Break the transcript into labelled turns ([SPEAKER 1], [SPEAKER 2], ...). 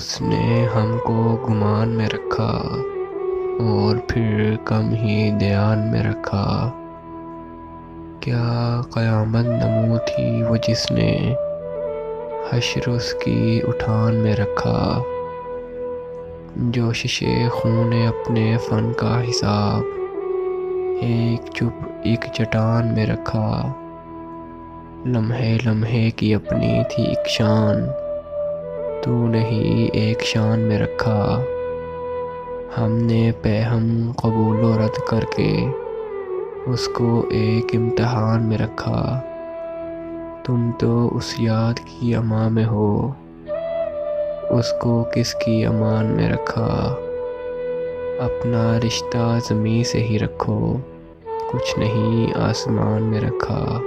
[SPEAKER 1] اس نے ہم کو گمان میں رکھا اور پھر کم ہی دھیان میں رکھا۔ کیا قیامت نمو تھی وہ جس نے حشر اس کی اٹھان میں رکھا۔ جوشش خون اپنے فن کا حساب ایک چٹان میں رکھا۔ لمحے لمحے کی اپنی تھی ایک شان، تو نے ہی ایک شان میں رکھا۔ ہم نے پیہم قبول و رد کر کے اس کو ایک امتحان میں رکھا۔ تم تو اس یاد کی اما میں ہو، اس کو کس کی امان میں رکھا۔ اپنا رشتہ زمیں سے ہی رکھو، کچھ نہیں آسمان میں رکھا۔